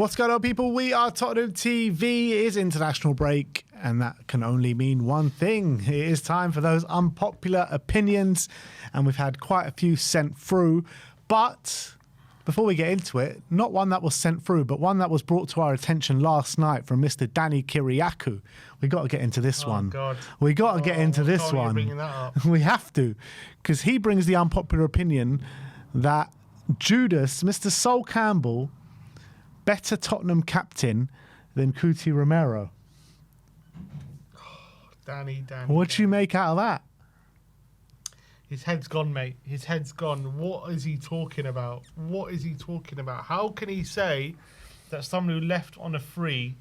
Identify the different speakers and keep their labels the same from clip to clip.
Speaker 1: What's going on, people? We are Tottenham TV. It is international break, and that can only mean one thing. It is time for those unpopular opinions, and we've had quite a few sent through. But before we get into it, not one that was sent through, but one that was brought to our attention last night from Mr. Danny Kiriakou. We got to get into this one.
Speaker 2: God.
Speaker 1: We got to get into this one.
Speaker 2: Bringing that up?
Speaker 1: We have to, because he brings the unpopular opinion that Judas, Mr. Sol Campbell, better Tottenham captain than Romero.
Speaker 2: Danny.
Speaker 1: What do you make out of that?
Speaker 2: His head's gone, mate. His head's gone. What is he talking about? How can he say that someone who left on a free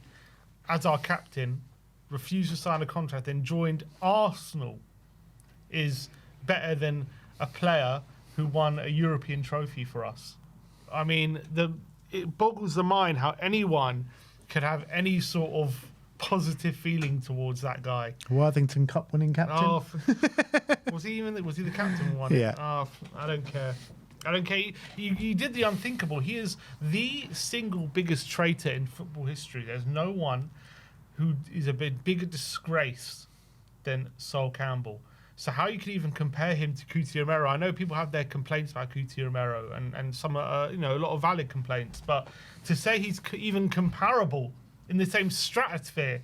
Speaker 2: as our captain, refused to sign a contract, then joined Arsenal is better than a player who won a European trophy for us? I mean, it boggles the mind how anyone could have any sort of positive feeling towards that guy.
Speaker 1: Worthington Cup winning captain.
Speaker 2: Oh, was he the captain who won it?
Speaker 1: Yeah.
Speaker 2: Oh, I don't care. He did the unthinkable. He is the single biggest traitor in football history. There's no one who is a bit bigger disgrace than Sol Campbell. So how you can even compare him to Romero? I know people have their complaints about Romero and some a lot of valid complaints, but to say he's even comparable in the same stratosphere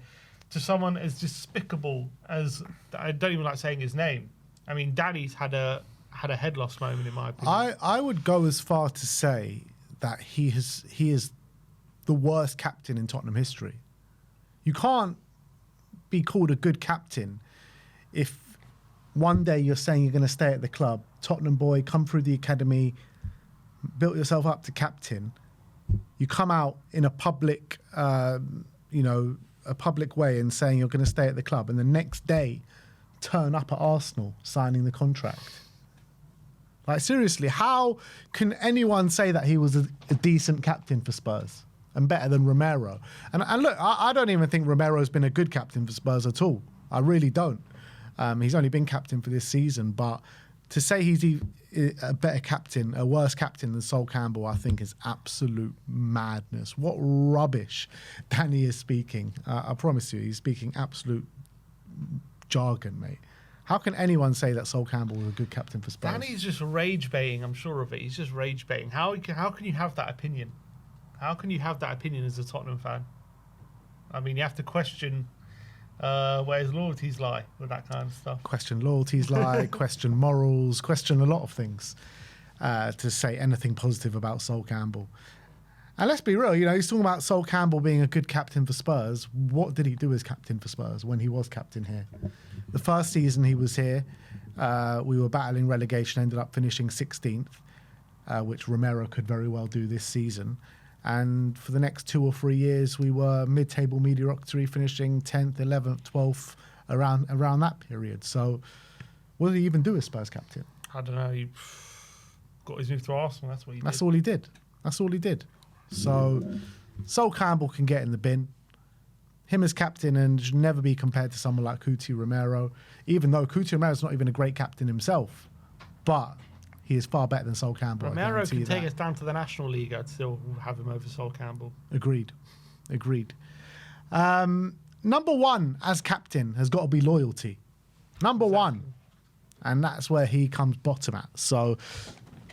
Speaker 2: to someone as despicable as, I don't even like saying his name. I mean, Danny's had a head loss moment in my opinion.
Speaker 1: I would go as far to say that he is the worst captain in Tottenham history. You can't be called a good captain if one day you're saying you're going to stay at the club, Tottenham boy, come through the academy, built yourself up to captain. You come out in a public, a public way and saying you're going to stay at the club, and the next day turn up at Arsenal signing the contract. Like, seriously, how can anyone say that he was a decent captain for Spurs and better than Romero? And look, I don't even think Romero's been a good captain for Spurs at all. I really don't. He's only been captain for this season, but to say he's a better captain, a worse captain than Sol Campbell, I think is absolute madness. What rubbish Danny is speaking. I promise you, he's speaking absolute jargon, mate. How can anyone say that Sol Campbell was a good captain for Spurs?
Speaker 2: Danny's just rage baiting, I'm sure of it. He's just rage baiting. How can you have that opinion? How can you have that opinion as a Tottenham fan? I mean, you have to question where his loyalties lie with that kind of stuff.
Speaker 1: Question loyalties lie, question morals, question a lot of things to say anything positive about Sol Campbell. And let's be real, he's talking about Sol Campbell being a good captain for Spurs. What did he do as captain for Spurs when he was captain here? The first season he was here, we were battling relegation, ended up finishing 16th, which Romero could very well do this season. And for the next 2 or 3 years, we were mid-table mediocrity, finishing 10th, 11th, 12th, around that period. So what did he even do as Spurs captain?
Speaker 2: I don't know. He got his move to Arsenal. That's what he did.
Speaker 1: That's all he did. So Sol Campbell can get in the bin. Him as captain and should never be compared to someone like Romero, even though Romero's not even a great captain himself. But he is far better than Sol Campbell.
Speaker 2: Romero can take us down to the National League. I'd still have him over Sol Campbell.
Speaker 1: Agreed. Number one as captain has got to be loyalty. Number one. And that's where he comes bottom at. So,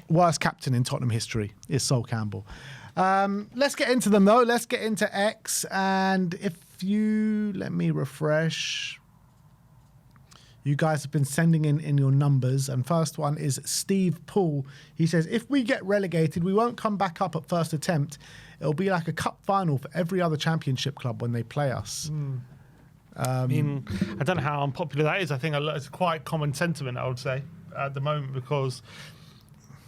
Speaker 1: worst captain in Tottenham history is Sol Campbell. Let's get into them, though. Let's get into X. And if you let me refresh. You guys have been sending in your numbers. And first one is Steve Poole. He says, if we get relegated, we won't come back up at first attempt. It'll be like a cup final for every other championship club when they play us.
Speaker 2: I mean, I don't know how unpopular that is. I think it's quite common sentiment, I would say, at the moment, because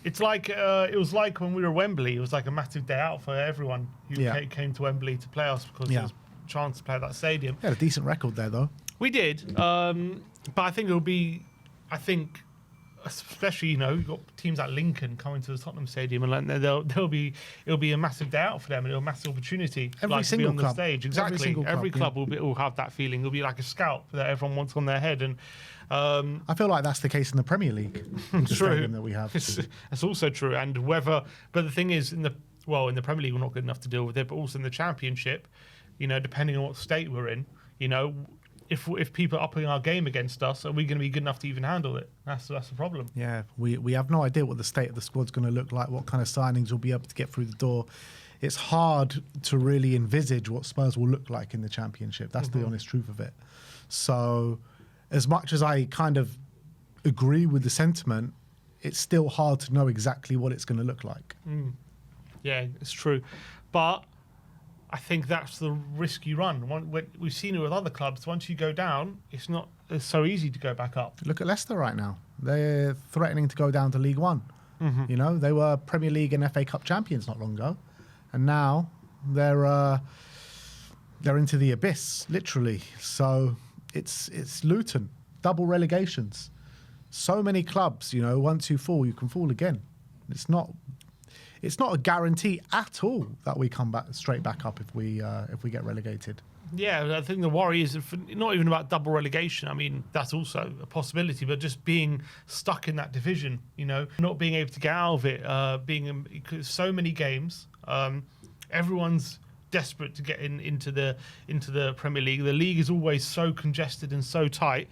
Speaker 2: it's like it was like when we were at Wembley. It was like a massive day out for everyone who came to Wembley to play us because there was a chance to play at that stadium.
Speaker 1: We had a decent record there, though.
Speaker 2: We did, but I think especially you've got teams like Lincoln coming to the Tottenham Stadium, and it'll be a massive day out for them, and it'll be a massive opportunity to be on the stage. Exactly, every club will have that feeling. It'll be like a scalp that everyone wants on their head, and
Speaker 1: I feel like that's the case in the Premier League.
Speaker 2: True,
Speaker 1: that we have.
Speaker 2: That's also true, but the thing is, well, in the Premier League, we're not good enough to deal with it, but also in the Championship, depending on what state we're in, if people are upping our game against us, are we going to be good enough to even handle it? That's the problem.
Speaker 1: Yeah, we have no idea what the state of the squad's going to look like, what kind of signings we'll be able to get through the door. It's hard to really envisage what Spurs will look like in the Championship. That's the honest truth of it. So as much as I kind of agree with the sentiment, it's still hard to know exactly what it's going to look like.
Speaker 2: Yeah, it's true. But I think that's the risk you run. We've seen it with other clubs. Once you go down, it's not so easy to go back up.
Speaker 1: Look at Leicester right now. They're threatening to go down to League One. They were Premier League and FA Cup champions not long ago. And now they're into the abyss, literally. So it's Luton, double relegations. So many clubs, once you fall, you can fall again. It's not a guarantee at all that we come back straight back up if we get relegated.
Speaker 2: Yeah, I think the worry is not even about double relegation. I mean, that's also a possibility, but just being stuck in that division, not being able to get out of it, because so many games, everyone's desperate to get into the Premier League. The league is always so congested and so tight.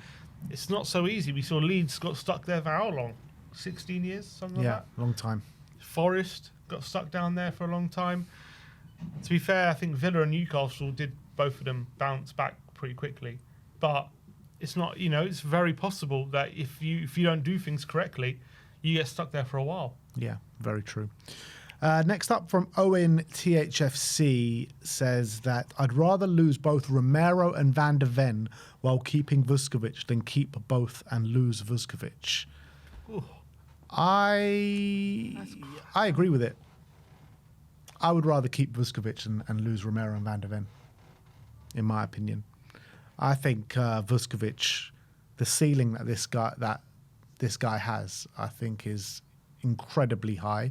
Speaker 2: It's not so easy. We saw Leeds got stuck there for how long? 16 years, something like that?
Speaker 1: Yeah, long time.
Speaker 2: Forest got stuck down there for a long time. To be fair, I think Villa and Newcastle did both of them bounce back pretty quickly. But it's not, it's very possible that if you don't do things correctly, you get stuck there for a while.
Speaker 1: Yeah, very true. Next up from Owen THFC says that I'd rather lose both Romero and Van de Ven while keeping Vuskovic than keep both and lose Vuskovic.
Speaker 2: Ooh.
Speaker 1: I agree with it. I would rather keep Vuskovic and lose Romero and Van de Ven, in my opinion. I think Vuskovic, the ceiling that this guy has, I think is incredibly high.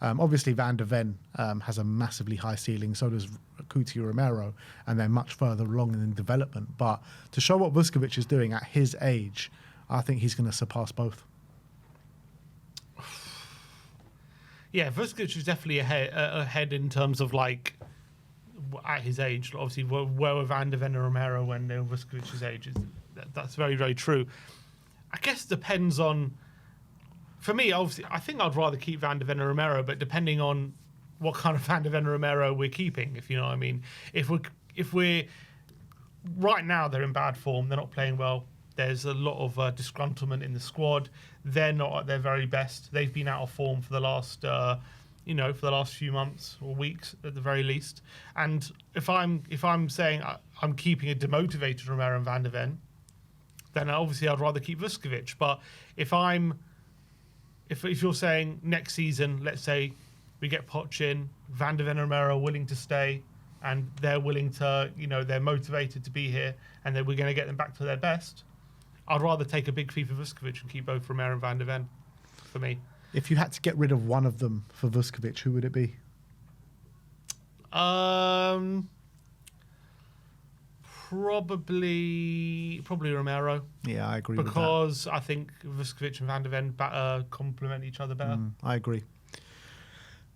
Speaker 1: Obviously, Van de Ven has a massively high ceiling, so does Coutinho Romero, and they're much further along in development. But to show what Vuskovic is doing at his age, I think he's going to surpass both.
Speaker 2: Yeah, Vuskovic is definitely ahead in terms of at his age. Obviously, where were Van de Ven and Romero when they were Vuskovic's age? That's very, very true. I guess it depends on. For me, obviously, I think I'd rather keep Van de Ven and Romero, but depending on what kind of Van de Ven and Romero we're keeping, if you know what I mean. If we're right now, they're in bad form. They're not playing well. There's a lot of disgruntlement in the squad. They're not at their very best. They've been out of form for the last, for the last few months or weeks at the very least. And if I'm saying I'm keeping a demotivated Romero and Van de Ven, then obviously I'd rather keep Vuskovic. But if you're saying next season, let's say we get Poch in, Van de Ven and Romero are willing to stay, and they're willing to, they're motivated to be here, and then we're going to get them back to their best, I'd rather take a big fee for Vuskovic and keep both Romero and Van de Ven, for me.
Speaker 1: If you had to get rid of one of them for Vuskovic, who would it be?
Speaker 2: Probably Romero.
Speaker 1: Yeah, I agree with that.
Speaker 2: Because I think Vuskovic and Van de Ven complement each other better.
Speaker 1: I agree.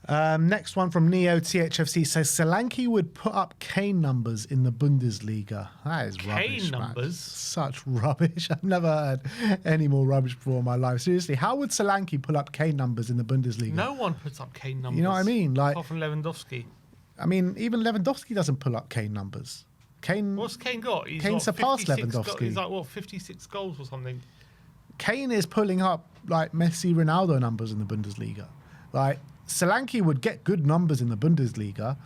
Speaker 1: Next one from Neo THFC says Solanke would put up Kane numbers in the Bundesliga. That is rubbish,
Speaker 2: Kane numbers?
Speaker 1: Man. Such rubbish. I've never heard any more rubbish before in my life. Seriously, how would Solanke pull up Kane numbers in the Bundesliga?
Speaker 2: No one puts up Kane numbers.
Speaker 1: You know what I mean?
Speaker 2: Apart from Lewandowski.
Speaker 1: I mean, even Lewandowski doesn't pull up Kane numbers.
Speaker 2: What's Kane got?
Speaker 1: Kane surpassed Lewandowski.
Speaker 2: He's like 56 goals or something.
Speaker 1: Kane is pulling up Messi, Ronaldo numbers in the Bundesliga. Solanke would get good numbers in the Bundesliga,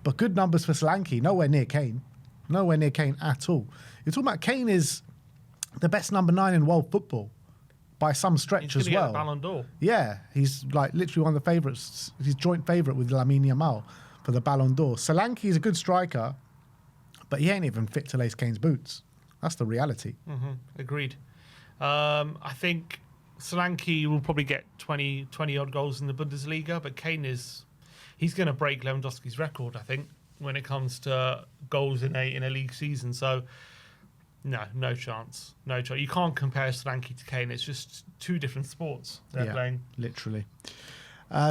Speaker 1: but good numbers for Solanke, nowhere near Kane. Nowhere near Kane at all. You're talking about Kane is the best number 9 in world football by some stretch as well.
Speaker 2: He's going to get the Ballon d'Or.
Speaker 1: Yeah, he's literally one of the favourites. He's joint favourite with Lamine Yamal for the Ballon d'Or. Solanke is a good striker, but he ain't even fit to lace Kane's boots. That's the reality.
Speaker 2: Agreed. I think Solanke will probably get 20 odd goals in the Bundesliga, but Kane he's going to break Lewandowski's record, I think, when it comes to goals in a league season. So no chance. No chance. You can't compare Solanke to Kane. It's just two different sports they're playing.
Speaker 1: Literally.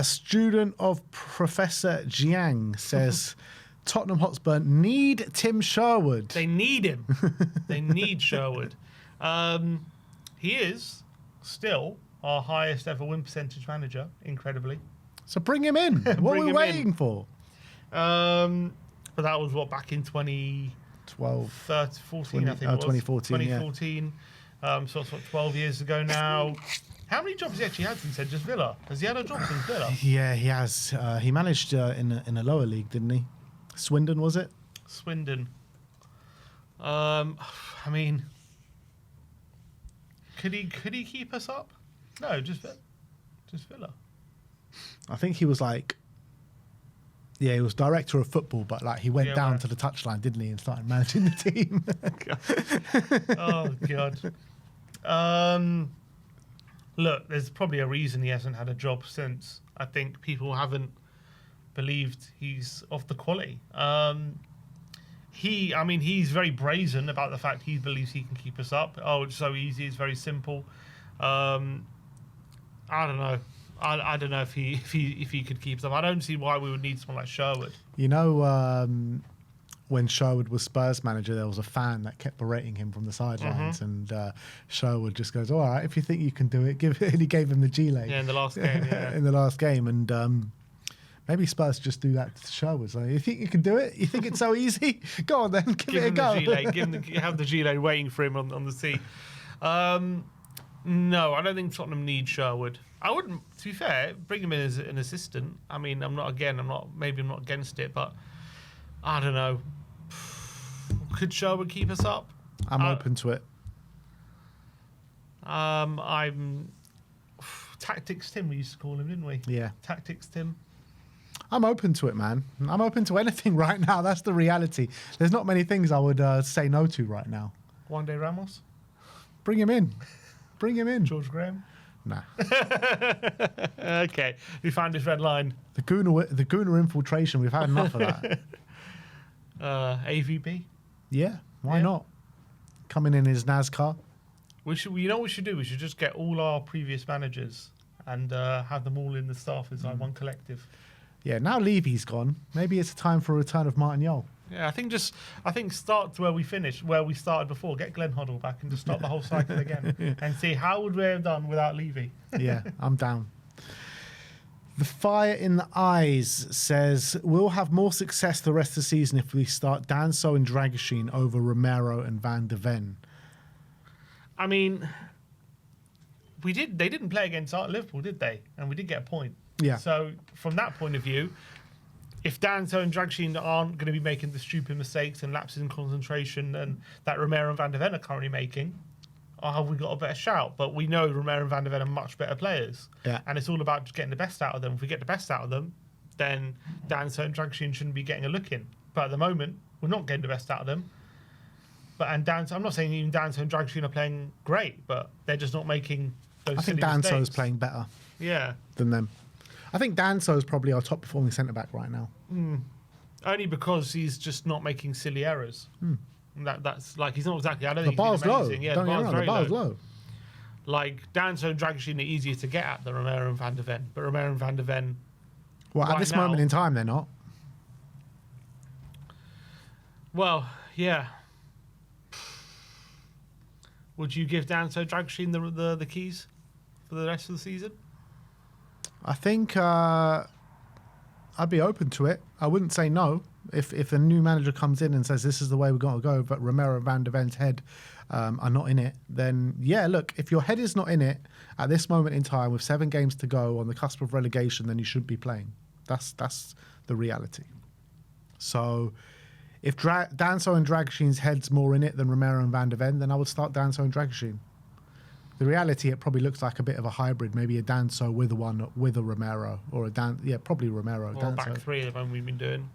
Speaker 1: Student of Professor Jiang says Tottenham Hotspur need Tim Sherwood.
Speaker 2: They need him. They need Sherwood. He is still our highest ever win percentage manager, incredibly.
Speaker 1: So bring him in. What are we waiting for?
Speaker 2: But that was back in 2012, 14, I think it was.
Speaker 1: 2014.
Speaker 2: 2014. So it's 12 years ago now. How many jobs has he actually had since then? Just Villa? Has he had a job since Villa?
Speaker 1: Yeah, he has. He managed in a lower league, didn't he? Swindon, was it?
Speaker 2: Swindon. I mean, could he keep us up? No, just Villa.
Speaker 1: I think he was like, yeah, he was director of football, but like he went down to the touchline, didn't he, and started managing the team.
Speaker 2: Oh God. Look, there's probably a reason he hasn't had a job since. I think people haven't believed he's of the quality. He's very brazen about the fact he believes he can keep us up. Oh, it's so easy. It's very simple. I don't know. I don't know if he could keep us up. I don't see why we would need someone like Sherwood.
Speaker 1: You know, when Sherwood was Spurs manager, there was a fan that kept berating him from the sidelines, and Sherwood just goes, "All right, if you think you can do it, give it." And he gave him the Gile.
Speaker 2: Yeah, in the last game. Yeah.
Speaker 1: In the last game, and maybe Spurs just do that to Sherwood. So, you think you can do it? You think it's so easy? Go on, then, give it a go.
Speaker 2: Have the Gile waiting for him on the sea. No, I don't think Tottenham need Sherwood. I wouldn't. To be fair, bring him in as an assistant. I mean, I'm not against it, but I don't know. Could Sherwood keep us up?
Speaker 1: I'm open to it.
Speaker 2: I'm Tactics Tim, we used to call him, didn't we?
Speaker 1: Yeah.
Speaker 2: Tactics Tim.
Speaker 1: I'm open to it, man. I'm open to anything right now. That's the reality. There's not many things I would say no to right now.
Speaker 2: Juan de Ramos?
Speaker 1: Bring him in. Bring him in.
Speaker 2: George Graham?
Speaker 1: Nah.
Speaker 2: Okay. We found his red line.
Speaker 1: The Gooner infiltration, we've had enough of that.
Speaker 2: AVB?
Speaker 1: Yeah, why not? Coming in his NASCAR.
Speaker 2: You know what we should do? We should just get all our previous managers and have them all in the staff as like one collective.
Speaker 1: Yeah, now Levy's gone. Maybe it's a time for a return of Martin Yole.
Speaker 2: Yeah, I think start where we started before. Get Glenn Hoddle back and just start the whole cycle again and see how would we have done without Levy.
Speaker 1: Yeah, I'm down. The Fire in the Eyes says, we'll have more success the rest of the season if we start Danso and Dragoshin over Romero and Van de Ven.
Speaker 2: I mean, they didn't play against Liverpool, did they? And we did get a point.
Speaker 1: Yeah.
Speaker 2: So from that point of view, if Danso and Dragoshin aren't going to be making the stupid mistakes and lapses in concentration and that Romero and Van de Ven are currently making, have we got a better shout? But we know Romero and Van de Ven are much better players.
Speaker 1: Yeah.
Speaker 2: And it's all about just getting the best out of them. If we get the best out of them, then Danso and Dragoshin shouldn't be getting a look in. But at the moment, we're not getting the best out of them. I'm not saying even Danso and Dragoshin are playing great, but they're just not making those silly mistakes.
Speaker 1: I think Danso's playing better than them. I think Danso's probably our top performing centre-back right now.
Speaker 2: Only because he's just not making silly errors. That's like, he's not exactly... I don't think
Speaker 1: the
Speaker 2: he's
Speaker 1: bar's
Speaker 2: amazing.
Speaker 1: low.
Speaker 2: Yeah,
Speaker 1: Don't get me wrong, the bar's low.
Speaker 2: Like, Danso and Dragoshin are easier to get at than Romero and Van de Ven. But Romero and Van de Ven...
Speaker 1: Well, at this moment in time, they're not.
Speaker 2: Well, yeah. Would you give Danso Dragoshin the keys for the rest of the season?
Speaker 1: I think I'd be open to it. I wouldn't say no. If a new manager comes in and says this is the way we've got to go, but Romero and Van de Ven's head are not in it, then yeah, look, if your head is not in it at this moment in time with 7 games to go on the cusp of relegation, then you should be playing. That's the reality. So if Danso and Dragoshin's head's more in it than Romero and Van de Ven, then I would start Danso and Dragoshin. The reality, it probably looks like a bit of a hybrid, maybe a Danso with a Romero, or probably Romero.
Speaker 2: Or a back three, the one we've been doing.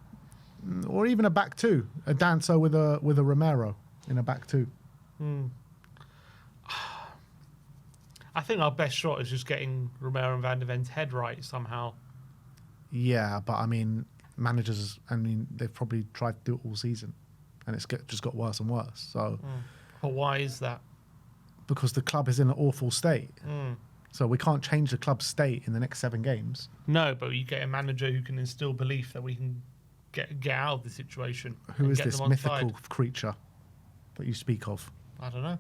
Speaker 1: Or even a back two, a Danso with a Romero in a back two.
Speaker 2: I think our best shot is just getting Romero and Van de Ven's head right somehow.
Speaker 1: Yeah, but I mean, managers, they've probably tried to do it all season, and it's just got worse and worse. So,
Speaker 2: but why is that?
Speaker 1: Because the club is in an awful state. So we can't change the club's state in the next 7 games.
Speaker 2: No, but you get a manager who can instill belief that we can get out of the situation.
Speaker 1: Who is this mythical creature that you speak of?
Speaker 2: I don't know.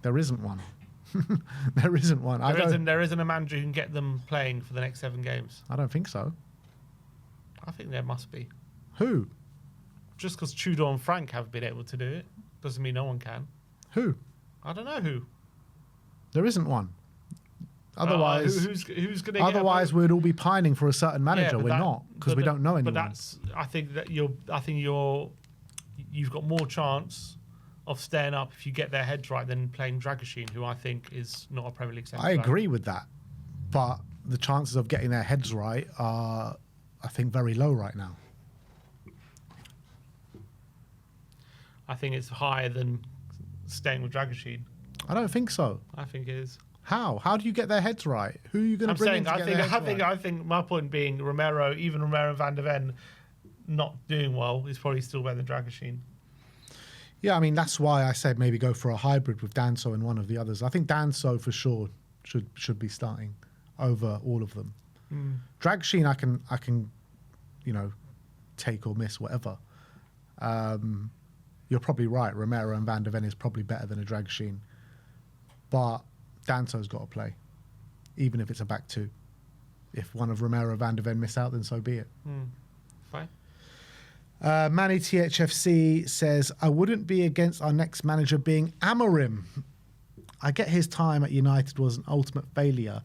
Speaker 1: There isn't one. There isn't one.
Speaker 2: There isn't a manager who can get them playing for the next 7 games.
Speaker 1: I don't think so.
Speaker 2: I think there must be.
Speaker 1: Who?
Speaker 2: Just because Tudor and Frank have been able to do it doesn't mean no one can.
Speaker 1: Who?
Speaker 2: I don't know who.
Speaker 1: There isn't one. Otherwise,
Speaker 2: who's going to?
Speaker 1: Otherwise, we'd all be pining for a certain manager. We're not, because we don't know anyone.
Speaker 2: But I think you've got more chance of staying up if you get their heads right than playing Dragusin, who I think is not a Premier League centre.
Speaker 1: I agree with that, but the chances of getting their heads right are, I think, very low right now.
Speaker 2: I think it's higher than staying with Dragusin.
Speaker 1: I don't think so.
Speaker 2: I think it is.
Speaker 1: How? How do you get their heads right? Who are you going to bring in to get their heads right?
Speaker 2: I think my point being Romero and Van de Ven not doing well is probably still better than Dragusin.
Speaker 1: Yeah, I mean, that's why I said maybe go for a hybrid with Danso and one of the others. I think Danso for sure should be starting over all of them. Dragusin I can take or miss, whatever. You're probably right. Romero and Van de Ven is probably better than a Dragusin. But Danso's got to play, even if it's a back 2. If one of Romero and Van de Ven miss out, then so be it.
Speaker 2: Fine.
Speaker 1: Manny THFC says, I wouldn't be against our next manager being Amorim. I get his time at United was an ultimate failure,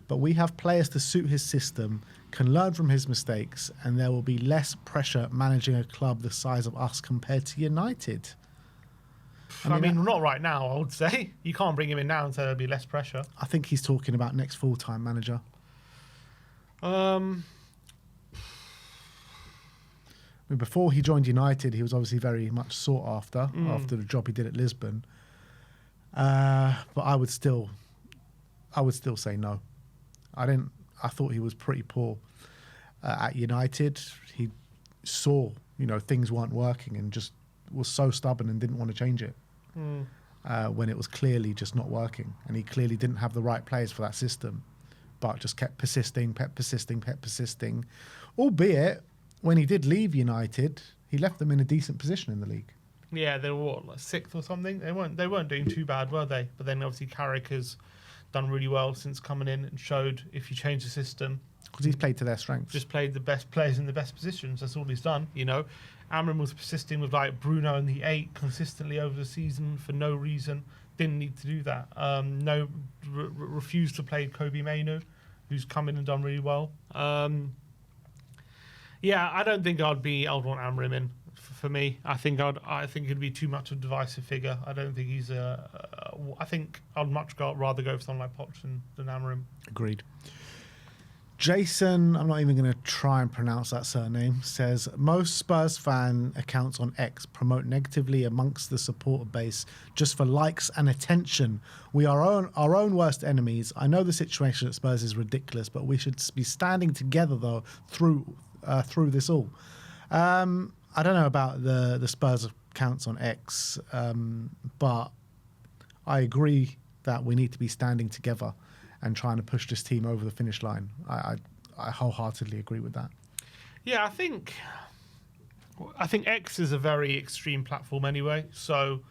Speaker 1: but we have players to suit his system, can learn from his mistakes, and there will be less pressure managing a club the size of us compared to United.
Speaker 2: I mean, not right now, I would say. You can't bring him in now and say there'll be less pressure.
Speaker 1: I think he's talking about next full-time manager. I mean, before he joined United, he was obviously very much sought after the job he did at Lisbon. But I would still say no. I thought he was pretty poor at United. He saw, things weren't working and just was so stubborn and didn't want to change it when it was clearly just not working. And he clearly didn't have the right players for that system, but just kept persisting. Albeit, when he did leave United, he left them in a decent position in the league.
Speaker 2: Yeah, they were like 6th or something. They weren't doing too bad, were they? But then obviously Carrick has done really well since coming in and showed if you change the system.
Speaker 1: Because he's played to their strengths.
Speaker 2: Just played the best players in the best positions. That's all he's done, Amorim was persisting with like Bruno in the 8 consistently over the season for no reason. Didn't need to do that. Refused to play Kobe Mainu, who's come in and done really well. Yeah, I don't think I'd want Amorim in. For me, I think it'd be too much of a divisive figure. I don't think he's I think I'd much rather go for someone like Poch than Amorim.
Speaker 1: Agreed. Jason, I'm not even going to try and pronounce that surname, says, most Spurs fan accounts on X promote negatively amongst the supporter base just for likes and attention. We are our own worst enemies. I know the situation at Spurs is ridiculous, but we should be standing together, though, through this all. I don't know about the Spurs accounts on X, but I agree that we need to be standing together and trying to push this team over the finish line. I wholeheartedly agree with that.
Speaker 2: Yeah, I think X is a very extreme platform anyway, so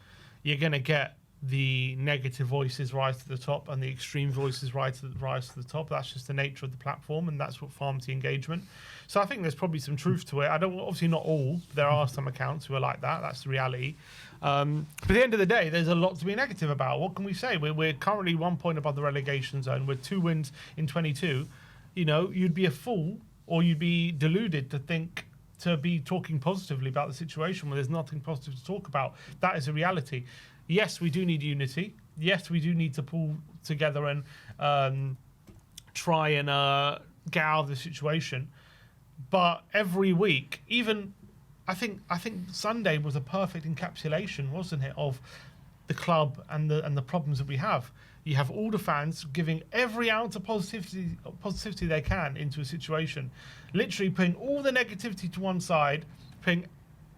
Speaker 2: you're going to get the negative voices rise to the top and the extreme voices rise to the top. That's just the nature of the platform, and that's what farms the engagement. So I think there's probably some truth to it. Obviously not all. There are some accounts who are like that. That's the reality. But at the end of the day, there's a lot to be negative about. What can we say? We're currently 1 point above the relegation zone. We're 2 wins in 22. You'd be a fool or you'd be deluded to be talking positively about the situation when there's nothing positive to talk about. That is a reality. Yes, we do need unity. Yes, we do need to pull together and try and get out of the situation. But every week, even I think Sunday was a perfect encapsulation, wasn't it, of the club and the problems that we have. You have all the fans giving every ounce of positivity they can into a situation, literally putting all the negativity to one side, putting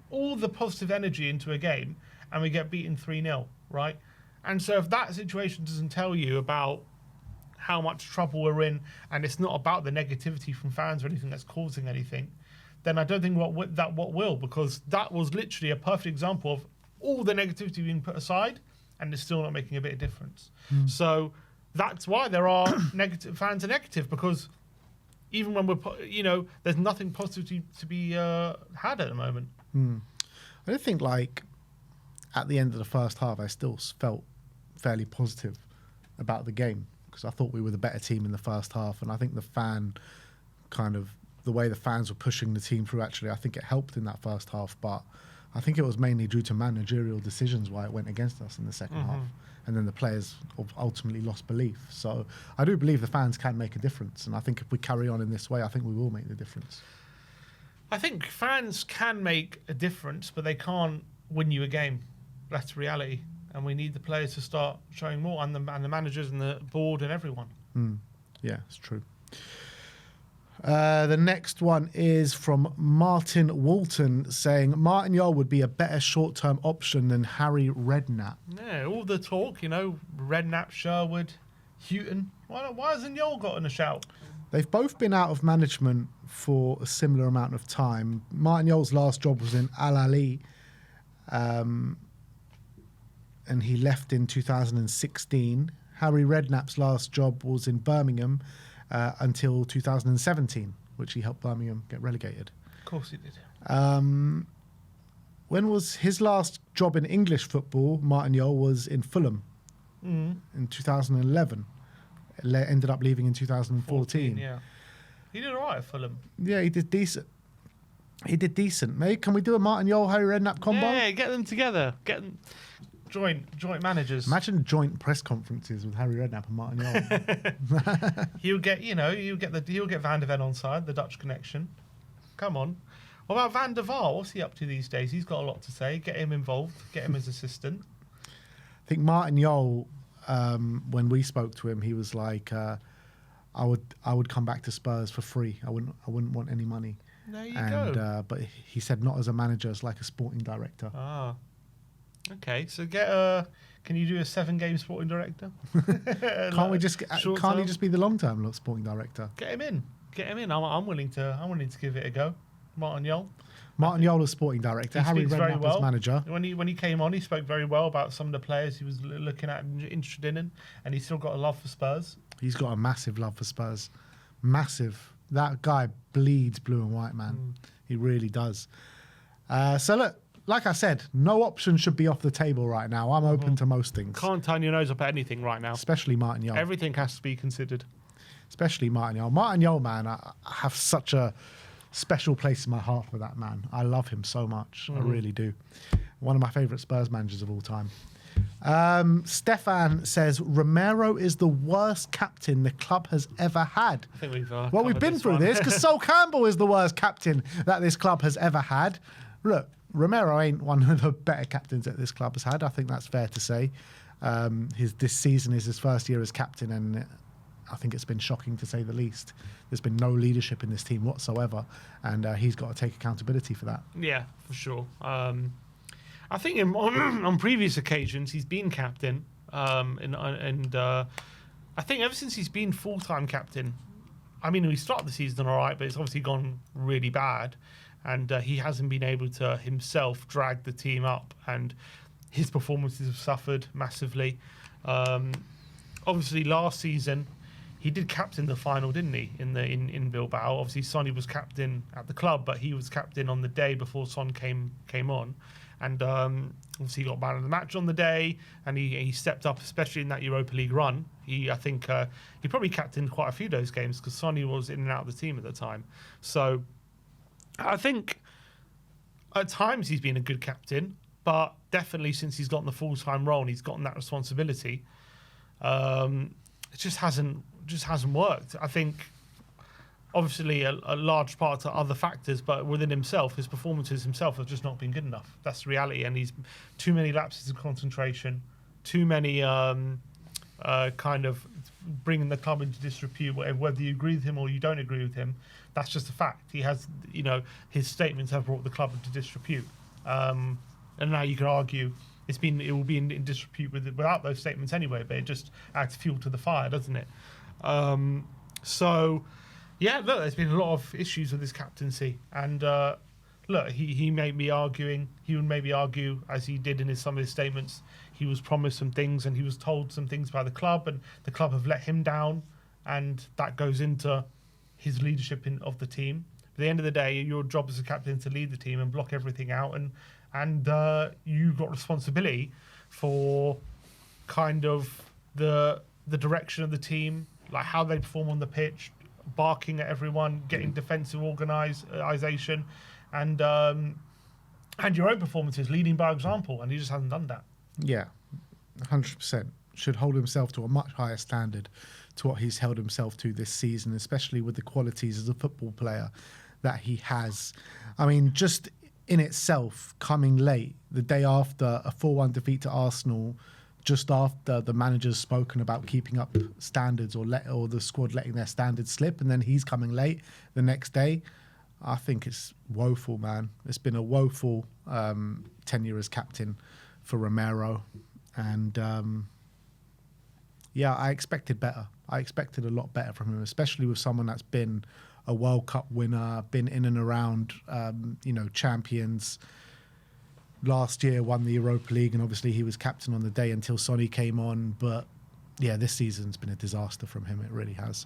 Speaker 2: all the positive energy into a game, and we get beaten 3-0, right? And so if that situation doesn't tell you about how much trouble we're in, and it's not about the negativity from fans or anything that's causing anything, then I don't think what will, because that was literally a perfect example of all the negativity being put aside, and it's still not making a bit of difference. So that's why there are negative fans are negative, because even when we're, there's nothing positive to be had at the moment.
Speaker 1: I don't think, like, at the end of the first half, I still felt fairly positive about the game, because I thought we were the better team in the first half, and I think the way the fans were pushing the team through, actually, I think it helped in that first half, but I think it was mainly due to managerial decisions why it went against us in the second half, and then the players ultimately lost belief. So I do believe the fans can make a difference, and I think if we carry on in this way, I think we will make the difference.
Speaker 2: I think fans can make a difference, but they can't win you a game. That's reality, and we need the players to start showing more, and the managers and the board and everyone.
Speaker 1: Yeah, it's true. The next one is from Martin Walton, saying Martin Jol would be a better short-term option than Harry Redknapp.
Speaker 2: Yeah, all the talk, Redknapp, Sherwood, Houghton. Why hasn't Jol gotten a shout?
Speaker 1: They've both been out of management for a similar amount of time. Martin Jol's last job was in Al Ahly, and he left in 2016. Harry Redknapp's last job was in Birmingham until 2017, which he helped Birmingham get relegated.
Speaker 2: Of course he did.
Speaker 1: When was his last job in English football? Martin Jol was in Fulham in 2011. Ended up leaving in 2014.
Speaker 2: Yeah, he did all right at Fulham.
Speaker 1: Yeah, he did decent. Mate, can we do a Martin Jol, Harry Redknapp combo?
Speaker 2: Yeah, get them together. Get them joint managers.
Speaker 1: Imagine joint press conferences with Harry Redknapp and Martin Jol.
Speaker 2: He'll get Van der Ven on side, the Dutch connection. Come on. What about Van der Vaart? What's he up to these days? He's got a lot to say. Get him involved. Get him as assistant.
Speaker 1: I think Martin Jol, when we spoke to him, he was like, I would come back to Spurs for free. I wouldn't want any money.
Speaker 2: There you go.
Speaker 1: But he said not as a manager, as like a sporting director.
Speaker 2: Ah. Okay, so can you do a 7-game sporting director?
Speaker 1: Can't he just be the long-term sporting director?
Speaker 2: Get him in. I'm willing to give it a go. Martin Jol.
Speaker 1: Martin Jol is sporting director. Harry Redknapp is manager.
Speaker 2: When he came on, he spoke very well about some of the players he was looking at and interested in, and he's still got a love for Spurs.
Speaker 1: He's got a massive love for Spurs. Massive. That guy bleeds blue and white, man. He really does. So look, like I said, no option should be off the table right now. I'm open to most things.
Speaker 2: Can't turn your nose up at anything right now.
Speaker 1: Especially Martin Jol.
Speaker 2: Everything has to be considered.
Speaker 1: Especially Martin Jol. Martin Jol, man, I have such a special place in my heart for that man. I love him so much. I really do. One of my favourite Spurs managers of all time. Stefan says Romero is the worst captain the club has ever had.
Speaker 2: I think
Speaker 1: we've been through this, because Sol Campbell is the worst captain that this club has ever had. Look, Romero ain't one of the better captains that this club has had. I think that's fair to say. This season is his first year as captain, and I think it's been shocking to say the least. There's been no leadership in this team whatsoever, and he's got to take accountability for that.
Speaker 2: Yeah, for sure. I think on previous occasions he's been captain, and I think ever since he's been full-time captain, I mean, we started the season all right, but it's obviously gone really bad, and he hasn't been able to himself drag the team up, and his performances have suffered massively. Obviously, last season he did captain the final, didn't he? In Bilbao, obviously Sonny was captain at the club, but he was captain on the day before Son came on. And obviously he got man of the match on the day, and he stepped up, especially in that Europa League run. I think he probably captained quite a few of those games, because Sonny was in and out of the team at the time. So I think at times he's been a good captain, but definitely since he's gotten the full-time role and he's gotten that responsibility, it just hasn't worked. I think obviously a large part to other factors, but within himself, his performances himself have just not been good enough. That's the reality, and he's too many lapses of concentration, too many kind of bringing the club into disrepute. Whether you agree with him or you don't agree with him, that's just a fact. He has, his statements have brought the club into disrepute, and now you can argue it will be in disrepute without those statements anyway. But it just adds fuel to the fire, doesn't it? So, yeah, look, there's been a lot of issues with his captaincy, and look, he may be arguing. He would maybe argue, as he did in some of his statements, he was promised some things and he was told some things by the club, and the club have let him down, and that goes into his leadership of the team. At the end of the day, your job as a captain is to lead the team and block everything out, and you've got responsibility for kind of the direction of the team, like how they perform on the pitch, barking at everyone, getting defensive organisation, and your own performances, leading by example, and he just hasn't done that.
Speaker 1: Yeah, 100%. Should hold himself to a much higher standard to what he's held himself to this season, especially with the qualities as a football player that he has. I mean, just in itself, coming late, the day after a 4-1 defeat to Arsenal, just after the manager's spoken about keeping up standards or the squad letting their standards slip, and then he's coming late the next day, I think it's woeful, man. It's been a woeful tenure as captain for Romero. And yeah, I expected better. I expected a lot better from him, especially with someone that's been a World Cup winner, been in and around, champions. Last year won the Europa League, and obviously he was captain on the day until Sonny came on. But yeah, this season's been a disaster from him. It really has.